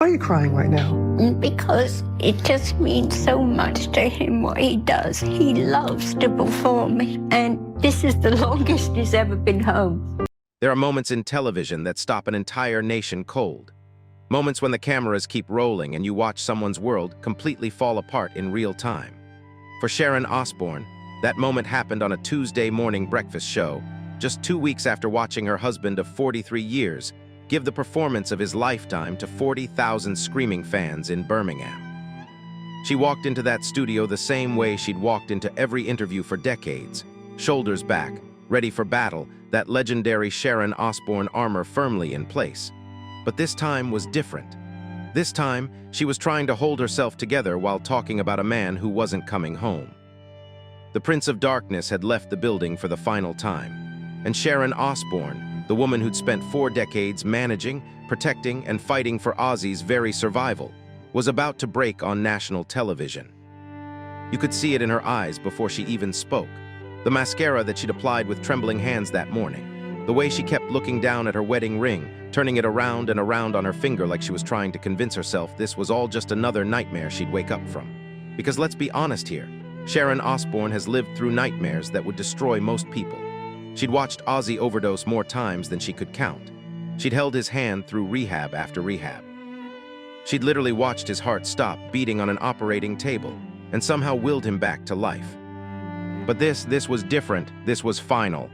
Why are you crying right now? Because it just means so much to him what he does. He loves to perform, and this is the longest he's ever been home. There are moments in television that stop an entire nation cold. Moments when the cameras keep rolling and you watch someone's world completely fall apart in real time. For Sharon Osbourne, that moment happened on a Tuesday morning breakfast show, just 2 weeks after watching her husband of 43 years give the performance of his lifetime to 40,000 screaming fans in Birmingham. She walked into that studio the same way she'd walked into every interview for decades, shoulders back, ready for battle, that legendary Sharon Osbourne armor firmly in place. But this time was different. This time, she was trying to hold herself together while talking about a man who wasn't coming home. The Prince of Darkness had left the building for the final time, and Sharon Osbourne, the woman who'd spent 4 decades managing, protecting, and fighting for Ozzy's very survival, was about to break on national television. You could see it in her eyes before she even spoke. The mascara that she'd applied with trembling hands that morning. The way she kept looking down at her wedding ring, turning it around and around on her finger like she was trying to convince herself this was all just another nightmare she'd wake up from. Because let's be honest here, Sharon Osbourne has lived through nightmares that would destroy most people. She'd watched Ozzy overdose more times than she could count. She'd held his hand through rehab after rehab. She'd literally watched his heart stop beating on an operating table and somehow willed him back to life. But this was different. This was final.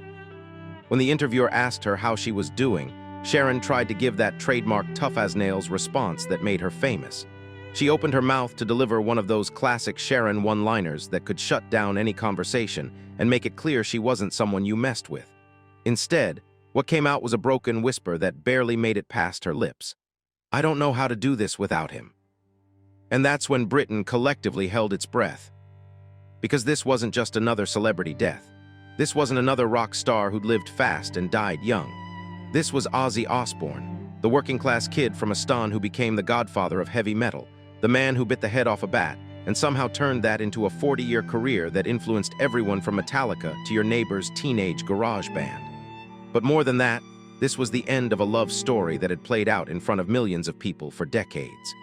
When the interviewer asked her how she was doing, Sharon tried to give that trademark tough-as-nails response that made her famous. She opened her mouth to deliver one of those classic Sharon one-liners that could shut down any conversation and make it clear she wasn't someone you messed with. Instead, what came out was a broken whisper that barely made it past her lips. "I don't know how to do this without him." And that's when Britain collectively held its breath. Because this wasn't just another celebrity death. This wasn't another rock star who'd lived fast and died young. This was Ozzy Osbourne, the working-class kid from Aston who became the godfather of heavy metal, the man who bit the head off a bat and somehow turned that into a 40-year career that influenced everyone from Metallica to your neighbor's teenage garage band. But more than that, this was the end of a love story that had played out in front of millions of people for decades.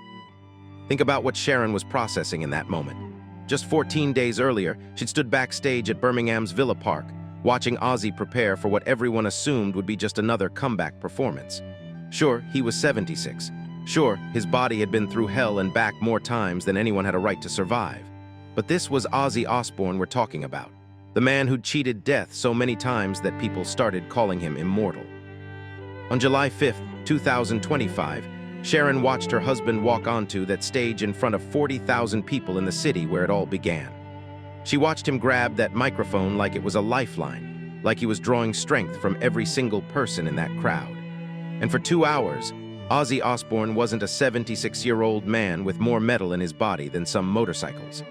Think about what Sharon was processing in that moment. Just 14 days earlier, she'd stood backstage at Birmingham's Villa Park, watching Ozzy prepare for what everyone assumed would be just another comeback performance. Sure, he was 76. Sure, his body had been through hell and back more times than anyone had a right to survive. But this was Ozzy Osbourne we're talking about, the man who'd cheated death so many times that people started calling him immortal. On July 5th, 2025, Sharon watched her husband walk onto that stage in front of 40,000 people in the city where it all began. She watched him grab that microphone like it was a lifeline, like he was drawing strength from every single person in that crowd. And for 2 hours, Ozzy Osbourne wasn't a 76-year-old man with more metal in his body than some motorcycles.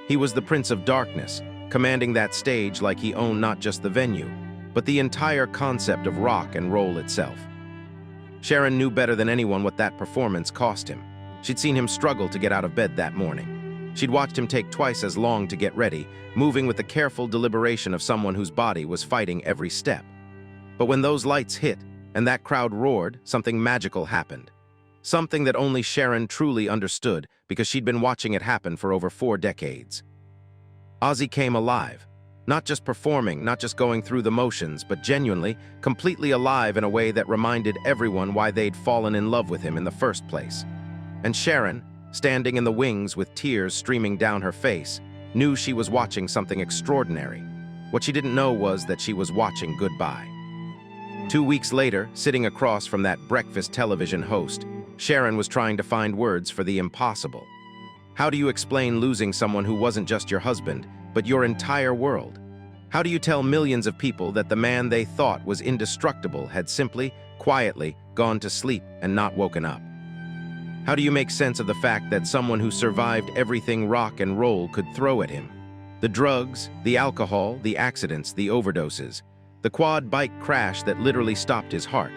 He was the Prince of Darkness, commanding that stage like he owned not just the venue, but the entire concept of rock and roll itself. Sharon knew better than anyone what that performance cost him. She'd seen him struggle to get out of bed that morning. She'd watched him take twice as long to get ready, moving with the careful deliberation of someone whose body was fighting every step. But when those lights hit and that crowd roared, something magical happened. Something that only Sharon truly understood because she'd been watching it happen for over 4 decades. Ozzy came alive. Not just performing, not just going through the motions, but genuinely, completely alive in a way that reminded everyone why they'd fallen in love with him in the first place. And Sharon, standing in the wings with tears streaming down her face, knew she was watching something extraordinary. What she didn't know was that she was watching goodbye. 2 weeks later, sitting across from that breakfast television host, Sharon was trying to find words for the impossible. How do you explain losing someone who wasn't just your husband, but your entire world? How do you tell millions of people that the man they thought was indestructible had simply, quietly, gone to sleep and not woken up? How do you make sense of the fact that someone who survived everything rock and roll could throw at him? The drugs, the alcohol, the accidents, the overdoses, the quad bike crash that literally stopped his heart,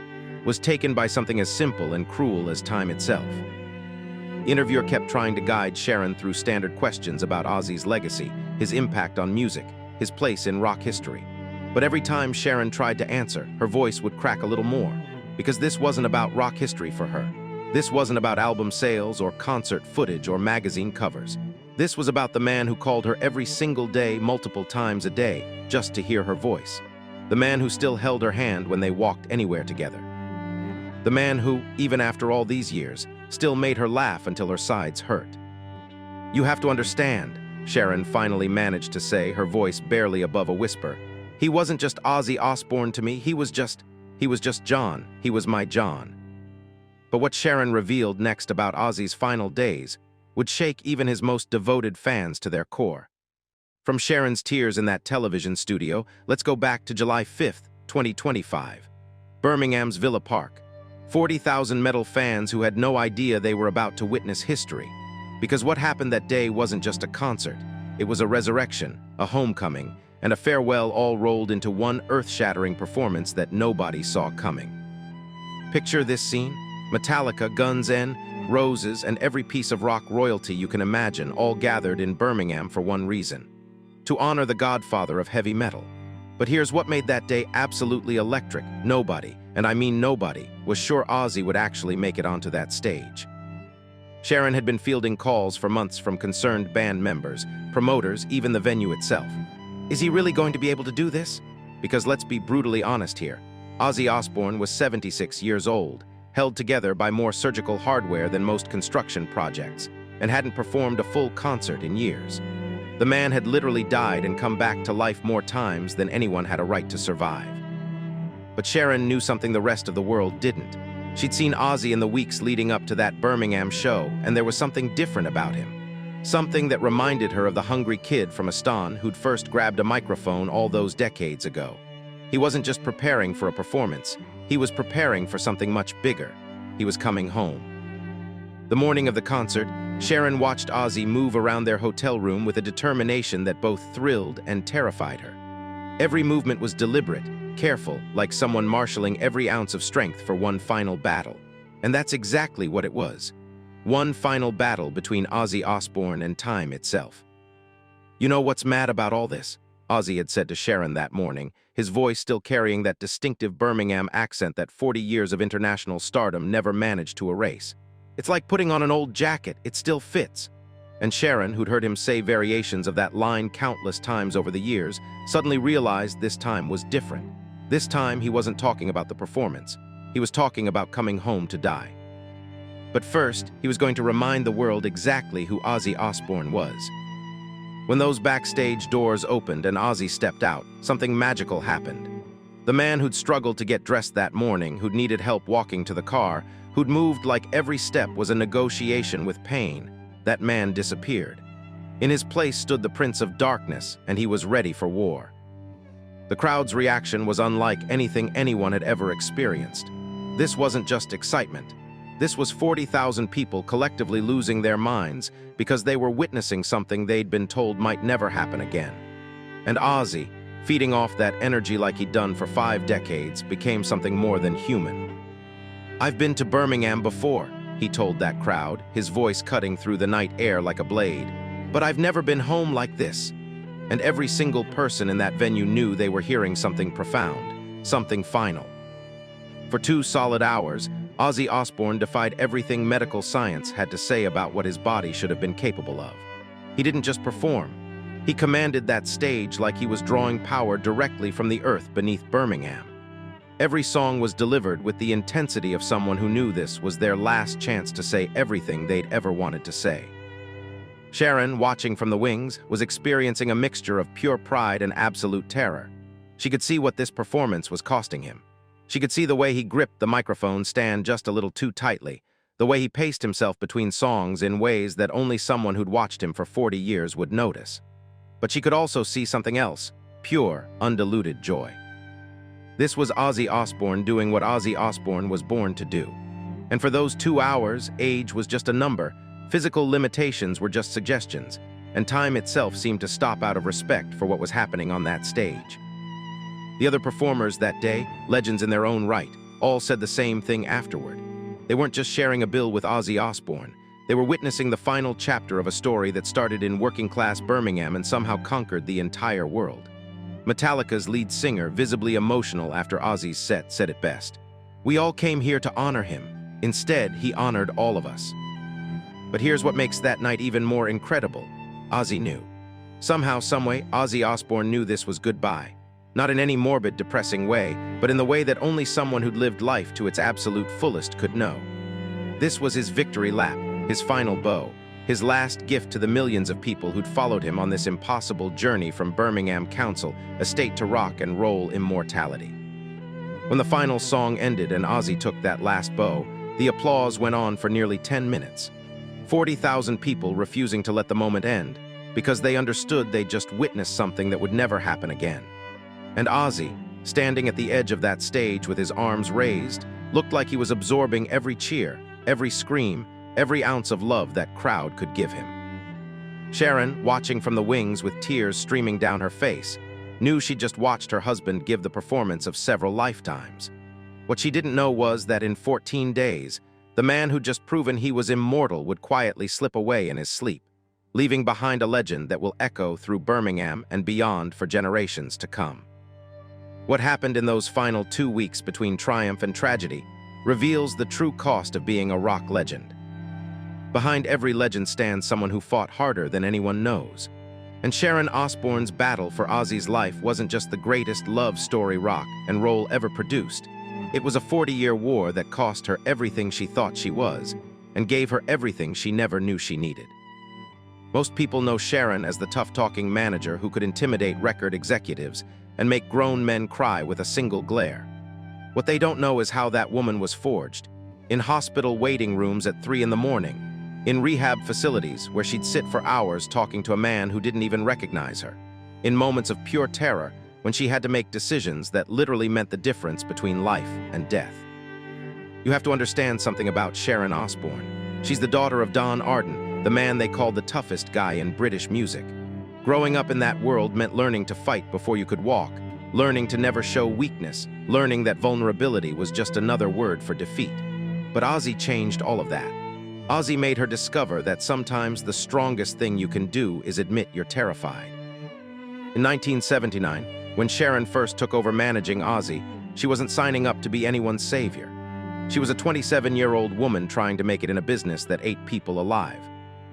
was taken by something as simple and cruel as time itself. The interviewer kept trying to guide Sharon through standard questions about Ozzy's legacy, his impact on music, his place in rock history. But every time Sharon tried to answer, her voice would crack a little more, because this wasn't about rock history for her. This wasn't about album sales or concert footage or magazine covers. This was about the man who called her every single day, multiple times a day, just to hear her voice. The man who still held her hand when they walked anywhere together. The man who, even after all these years, still made her laugh until her sides hurt. "You have to understand," Sharon finally managed to say, her voice barely above a whisper. "He wasn't just Ozzy Osbourne to me, he was just John. He was my John." But what Sharon revealed next about Ozzy's final days would shake even his most devoted fans to their core. From Sharon's tears in that television studio, let's go back to July 5th, 2025. Birmingham's Villa Park. 40,000 metal fans who had no idea they were about to witness history. Because what happened that day wasn't just a concert. It was a resurrection, a homecoming, and a farewell all rolled into one earth-shattering performance that nobody saw coming. Picture this scene: Metallica, Guns N' Roses, and every piece of rock royalty you can imagine all gathered in Birmingham for one reason: to honor the godfather of heavy metal. But here's what made that day absolutely electric. Nobody, and I mean nobody, was sure Ozzy would actually make it onto that stage. Sharon had been fielding calls for months from concerned band members, promoters, even the venue itself. Is he really going to be able to do this? Because let's be brutally honest here. Ozzy Osbourne was 76 years old, held together by more surgical hardware than most construction projects, and hadn't performed a full concert in years. The man had literally died and come back to life more times than anyone had a right to survive. But Sharon knew something the rest of the world didn't. She'd seen Ozzy in the weeks leading up to that Birmingham show, and there was something different about him. Something that reminded her of the hungry kid from Aston who'd first grabbed a microphone all those decades ago. He wasn't just preparing for a performance, he was preparing for something much bigger. He was coming home. The morning of the concert, Sharon watched Ozzy move around their hotel room with a determination that both thrilled and terrified her. Every movement was deliberate, careful, like someone marshaling every ounce of strength for one final battle. And that's exactly what it was. One final battle between Ozzy Osbourne and time itself. "You know what's mad about all this?" Ozzy had said to Sharon that morning, his voice still carrying that distinctive Birmingham accent that 40 years of international stardom never managed to erase. "It's like putting on an old jacket, it still fits." And Sharon, who'd heard him say variations of that line countless times over the years, suddenly realized this time was different. This time he wasn't talking about the performance. He was talking about coming home to die. But first, he was going to remind the world exactly who Ozzy Osbourne was. When those backstage doors opened and Ozzy stepped out, something magical happened. The man who'd struggled to get dressed that morning, who'd needed help walking to the car, who'd moved like every step was a negotiation with pain, that man disappeared. In his place stood the Prince of Darkness, and he was ready for war. The crowd's reaction was unlike anything anyone had ever experienced. This wasn't just excitement. This was 40,000 people collectively losing their minds because they were witnessing something they'd been told might never happen again. And Ozzy, feeding off that energy like he'd done for 5 decades, became something more than human. "I've been to Birmingham before," he told that crowd, his voice cutting through the night air like a blade. "But I've never been home like this." And every single person in that venue knew they were hearing something profound, something final. For 2 solid hours, Ozzy Osbourne defied everything medical science had to say about what his body should have been capable of. He didn't just perform. He commanded that stage like he was drawing power directly from the earth beneath Birmingham. Every song was delivered with the intensity of someone who knew this was their last chance to say everything they'd ever wanted to say. Sharon, watching from the wings, was experiencing a mixture of pure pride and absolute terror. She could see what this performance was costing him. She could see the way he gripped the microphone stand just a little too tightly, the way he paced himself between songs in ways that only someone who'd watched him for 40 years would notice. But she could also see something else, pure, undiluted joy. This was Ozzy Osbourne doing what Ozzy Osbourne was born to do. And for those 2 hours, age was just a number, physical limitations were just suggestions, and time itself seemed to stop out of respect for what was happening on that stage. The other performers that day, legends in their own right, all said the same thing afterward. They weren't just sharing a bill with Ozzy Osbourne. They were witnessing the final chapter of a story that started in working-class Birmingham and somehow conquered the entire world. Metallica's lead singer, visibly emotional after Ozzy's set, said it best. "We all came here to honor him. Instead, he honored all of us. But here's what makes that night even more incredible. Ozzy knew. Somehow, someway, Ozzy Osbourne knew this was goodbye. Not in any morbid, depressing way, but in the way that only someone who'd lived life to its absolute fullest could know. This was his victory lap, his final bow, his last gift to the millions of people who'd followed him on this impossible journey from Birmingham Council estate to rock and roll immortality. When the final song ended and Ozzy took that last bow, the applause went on for nearly 10 minutes. 40,000 people refusing to let the moment end because they understood they'd just witnessed something that would never happen again. And Ozzy, standing at the edge of that stage with his arms raised, looked like he was absorbing every cheer, every scream, every ounce of love that crowd could give him. Sharon, watching from the wings with tears streaming down her face, knew she'd just watched her husband give the performance of several lifetimes. What she didn't know was that in 14 days, the man who'd just proven he was immortal would quietly slip away in his sleep, leaving behind a legend that will echo through Birmingham and beyond for generations to come. What happened in those final 2 weeks between triumph and tragedy reveals the true cost of being a rock legend. Behind every legend stands someone who fought harder than anyone knows. And Sharon Osbourne's battle for Ozzy's life wasn't just the greatest love story rock and roll ever produced. It was a 40-year war that cost her everything she thought she was and gave her everything she never knew she needed. Most people know Sharon as the tough-talking manager who could intimidate record executives and make grown men cry with a single glare. What they don't know is how that woman was forged, in hospital waiting rooms at 3 in the morning, in rehab facilities where she'd sit for hours talking to a man who didn't even recognize her, in moments of pure terror when she had to make decisions that literally meant the difference between life and death. You have to understand something about Sharon Osbourne. She's the daughter of Don Arden, the man they called the toughest guy in British music. Growing up in that world meant learning to fight before you could walk, learning to never show weakness, learning that vulnerability was just another word for defeat. But Ozzy changed all of that. Ozzy made her discover that sometimes the strongest thing you can do is admit you're terrified. In 1979, when Sharon first took over managing Ozzy, she wasn't signing up to be anyone's savior. She was a 27-year-old woman trying to make it in a business that ate people alive.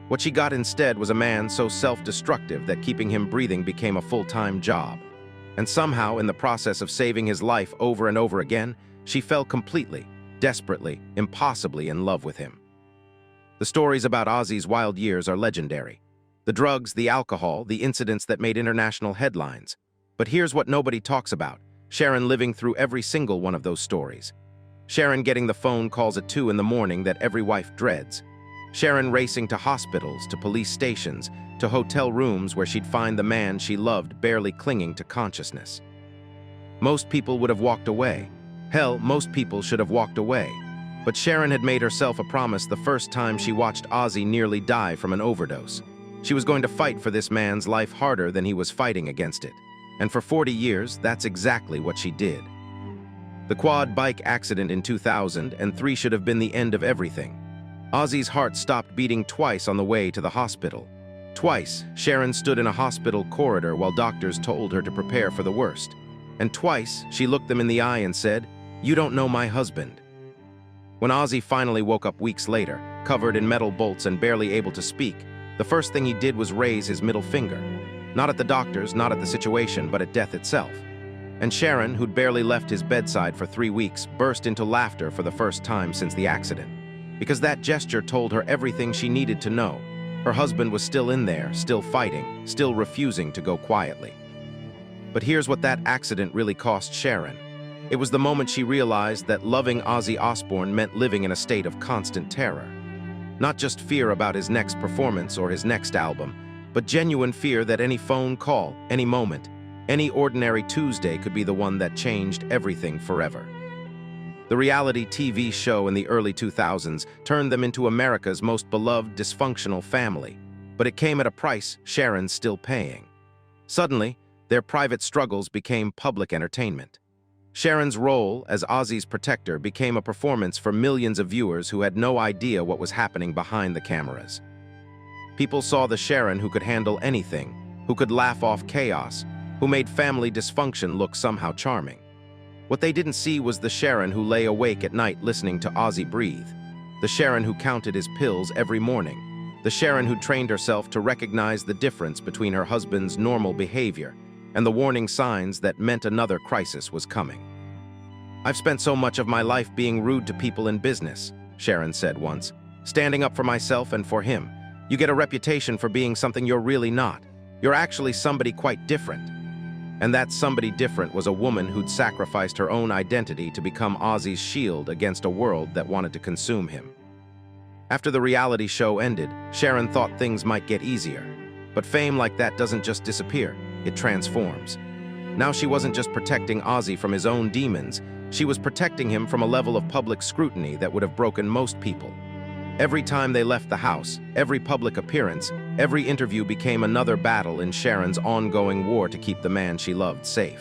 What she got instead was a man so self-destructive that keeping him breathing became a full-time job. And somehow, in the process of saving his life over and over again, she fell completely, desperately, impossibly in love with him. The stories about Ozzy's wild years are legendary. The drugs, the alcohol, the incidents that made international headlines. But here's what nobody talks about: Sharon living through every single one of those stories. Sharon getting the phone calls at 2 in the morning that every wife dreads. Sharon racing to hospitals, to police stations, to hotel rooms where she'd find the man she loved barely clinging to consciousness. Most people would have walked away. Hell, most people should have walked away. But Sharon had made herself a promise the first time she watched Ozzy nearly die from an overdose. She was going to fight for this man's life harder than he was fighting against it. And for 40 years, that's exactly what she did. The quad bike accident in 2003 should have been the end of everything. Ozzy's heart stopped beating twice on the way to the hospital. Twice, Sharon stood in a hospital corridor while doctors told her to prepare for the worst. And twice, she looked them in the eye and said, "You don't know my husband." When Ozzy finally woke up weeks later, covered in metal bolts and barely able to speak, the first thing he did was raise his middle finger. Not at the doctors, not at the situation, but at death itself. And Sharon, who'd barely left his bedside for 3 weeks, burst into laughter for the first time since the accident. Because that gesture told her everything she needed to know. Her husband was still in there, still fighting, still refusing to go quietly. But here's what that accident really cost Sharon. It was the moment she realized that loving Ozzy Osbourne meant living in a state of constant terror. Not just fear about his next performance or his next album, but genuine fear that any phone call, any moment, any ordinary Tuesday could be the one that changed everything forever. The reality TV show in the early 2000s turned them into America's most beloved dysfunctional family, but it came at a price Sharon's still paying. Suddenly, their private struggles became public entertainment. Sharon's role as Ozzy's protector became a performance for millions of viewers who had no idea what was happening behind the cameras. People saw the Sharon who could handle anything, who could laugh off chaos, who made family dysfunction look somehow charming. What they didn't see was the Sharon who lay awake at night listening to Ozzy breathe, the Sharon who counted his pills every morning, the Sharon who trained herself to recognize the difference between her husband's normal behavior and the warning signs that meant another crisis was coming. "I've spent so much of my life being rude to people in business," Sharon said once, "standing up for myself and for him. You get a reputation for being something you're really not. You're actually somebody quite different." And that somebody different was a woman who'd sacrificed her own identity to become Ozzy's shield against a world that wanted to consume him. After the reality show ended, Sharon thought things might get easier. But fame like that doesn't just disappear, it transforms. Now she wasn't just protecting Ozzy from his own demons, she was protecting him from a level of public scrutiny that would have broken most people. Every time they left the house, every public appearance, every interview became another battle in Sharon's ongoing war to keep the man she loved safe.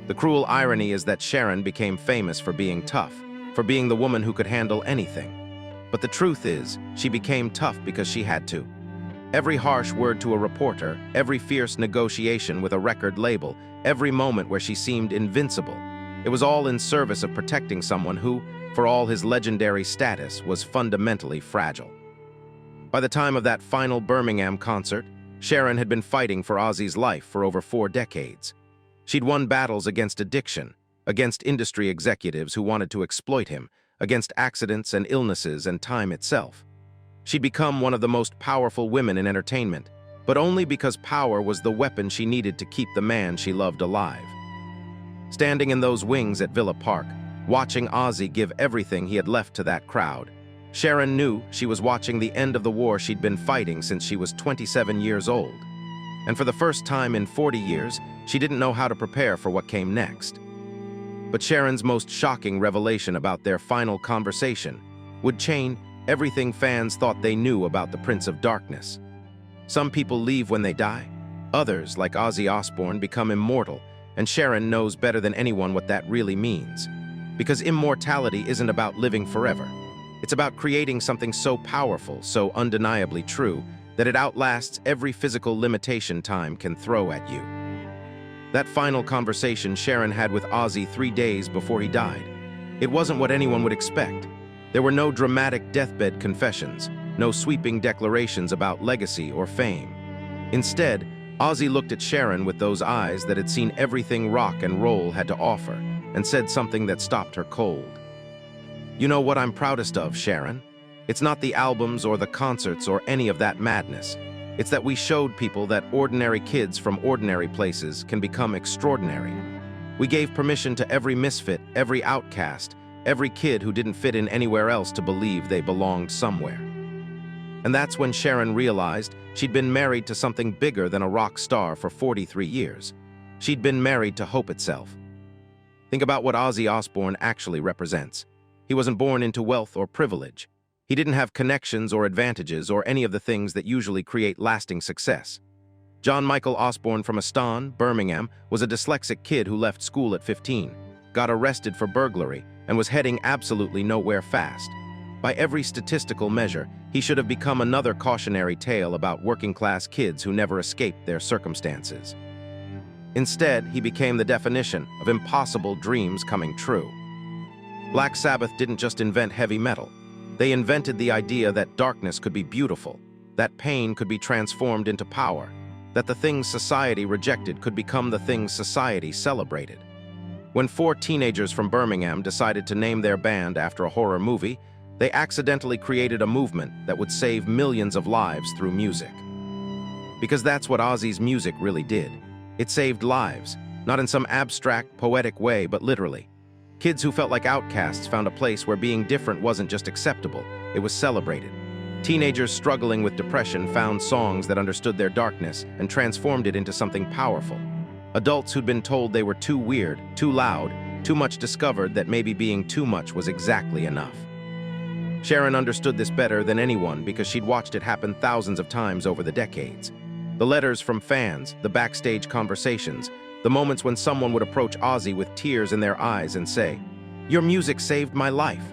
The cruel irony is that Sharon became famous for being tough, for being the woman who could handle anything. But the truth is, she became tough because she had to. Every harsh word to a reporter, every fierce negotiation with a record label, every moment where she seemed invincible, it was all in service of protecting someone who, for all his legendary status, was fundamentally fragile. By the time of that final Birmingham concert, Sharon had been fighting for Ozzy's life for over 4 decades. She'd won battles against addiction, against industry executives who wanted to exploit him, against accidents and illnesses and time itself. She'd become one of the most powerful women in entertainment, but only because power was the weapon she needed to keep the man she loved alive. Standing in those wings at Villa Park, watching Ozzy give everything he had left to that crowd, Sharon knew she was watching the end of the war she'd been fighting since she was 27 years old. And for the first time in 40 years, she didn't know how to prepare for what came next. But Sharon's most shocking revelation about their final conversation would change everything fans thought they knew about the Prince of Darkness. Some people leave when they die. Others, like Ozzy Osbourne, become immortal, and Sharon knows better than anyone what that really means. Because immortality isn't about living forever. It's about creating something so powerful, so undeniably true, that it outlasts every physical limitation time can throw at you. That final conversation Sharon had with Ozzy 3 days before he died, it wasn't what anyone would expect. There were no dramatic deathbed confessions, no sweeping declarations about legacy or fame. Instead, Ozzy looked at Sharon with those eyes that had seen everything rock and roll had to offer, and said something that stopped her cold. "You know what I'm proudest of, Sharon? It's not the albums or the concerts or any of that madness. It's that we showed people that ordinary kids from ordinary places can become extraordinary. We gave permission to every misfit, every outcast, every kid who didn't fit in anywhere else to believe they belonged somewhere." And that's when Sharon realized she'd been married to something bigger than a rock star for 43 years. She'd been married to hope itself. Think about what Ozzy Osbourne actually represents. He wasn't born into wealth or privilege. He didn't have connections or advantages or any of the things that usually create lasting success. John Michael Osbourne from Aston, Birmingham, was a dyslexic kid who left school at 15, got arrested for burglary, and was heading absolutely nowhere fast. By every statistical measure, he should have become another cautionary tale about working-class kids who never escaped their circumstances. Instead, he became the definition of impossible dreams coming true. Black Sabbath didn't just invent heavy metal. They invented the idea that darkness could be beautiful, that pain could be transformed into power, that the things society rejected could become the things society celebrated. When 4 teenagers from Birmingham decided to name their band after a horror movie, they accidentally created a movement that would save millions of lives through music. Because that's what Ozzy's music really did. It saved lives, not in some abstract, poetic way, but literally. Kids who felt like outcasts found a place where being different wasn't just acceptable, it was celebrated. Teenagers struggling with depression found songs that understood their darkness and transformed it into something powerful. Adults who'd been told they were too weird, too loud, too much discovered that maybe being too much was exactly enough. Sharon understood this better than anyone because she'd watched it happen thousands of times over the decades. The letters from fans, the backstage conversations, the moments when someone would approach Ozzy with tears in their eyes and say, "Your music saved my life."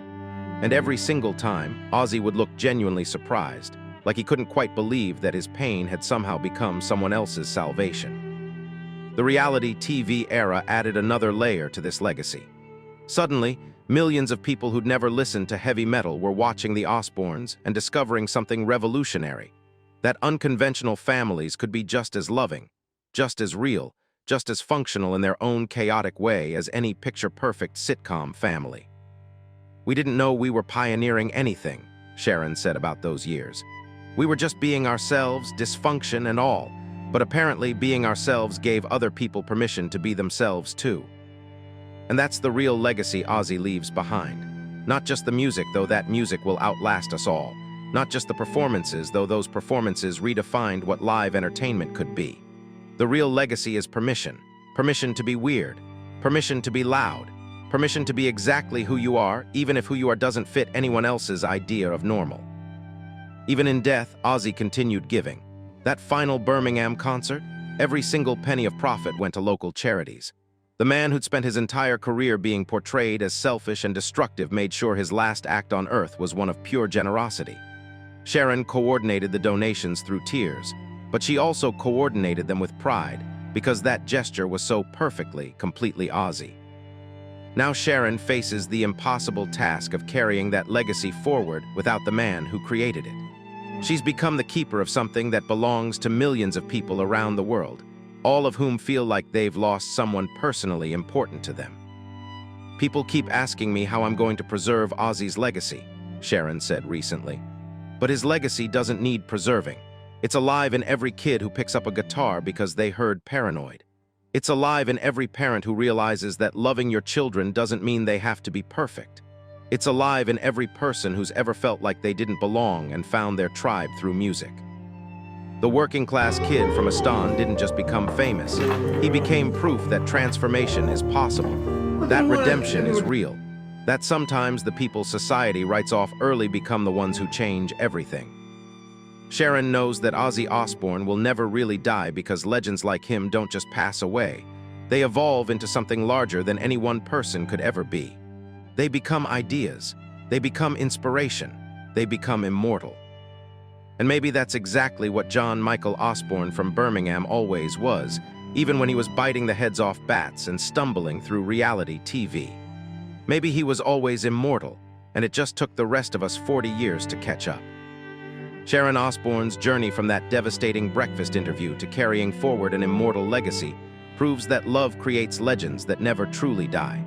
And every single time, Ozzy would look genuinely surprised, like he couldn't quite believe that his pain had somehow become someone else's salvation. The reality TV era added another layer to this legacy. Suddenly, millions of people who'd never listened to heavy metal were watching the Osbournes and discovering something revolutionary: that unconventional families could be just as loving, just as real, just as functional in their own chaotic way as any picture-perfect sitcom family. "We didn't know we were pioneering anything," Sharon said about those years. "We were just being ourselves, dysfunction and all, but apparently being ourselves gave other people permission to be themselves too." And that's the real legacy Ozzy leaves behind. Not just the music, though that music will outlast us all. Not just the performances, though those performances redefined what live entertainment could be. The real legacy is permission. Permission to be weird. Permission to be loud. Permission to be exactly who you are, even if who you are doesn't fit anyone else's idea of normal. Even in death, Ozzy continued giving. That final Birmingham concert, every single penny of profit went to local charities. The man who'd spent his entire career being portrayed as selfish and destructive made sure his last act on earth was one of pure generosity. Sharon coordinated the donations through tears, but she also coordinated them with pride, because that gesture was so perfectly, completely Ozzy. Now Sharon faces the impossible task of carrying that legacy forward without the man who created it. She's become the keeper of something that belongs to millions of people around the world, all of whom feel like they've lost someone personally important to them. "People keep asking me how I'm going to preserve Ozzy's legacy," Sharon said recently. "But his legacy doesn't need preserving. It's alive in every kid who picks up a guitar because they heard Paranoid. It's alive in every parent who realizes that loving your children doesn't mean they have to be perfect. It's alive in every person who's ever felt like they didn't belong and found their tribe through music." The working-class kid from Aston didn't just become famous. He became proof that transformation is possible, that redemption is real, that sometimes the people society writes off early become the ones who change everything. Sharon knows that Ozzy Osbourne will never really die because legends like him don't just pass away. They evolve into something larger than any one person could ever be. They become ideas. They become inspiration. They become immortal. And maybe that's exactly what John Michael Osbourne from Birmingham always was, even when he was biting the heads off bats and stumbling through reality TV. Maybe he was always immortal, and it just took the rest of us 40 years to catch up. Sharon Osbourne's journey from that devastating breakfast interview to carrying forward an immortal legacy proves that love creates legends that never truly die.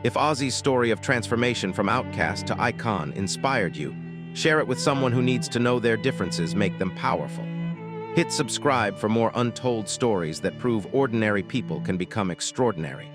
If Ozzy's story of transformation from outcast to icon inspired you, share it with someone who needs to know their differences make them powerful. Hit subscribe for more untold stories that prove ordinary people can become extraordinary.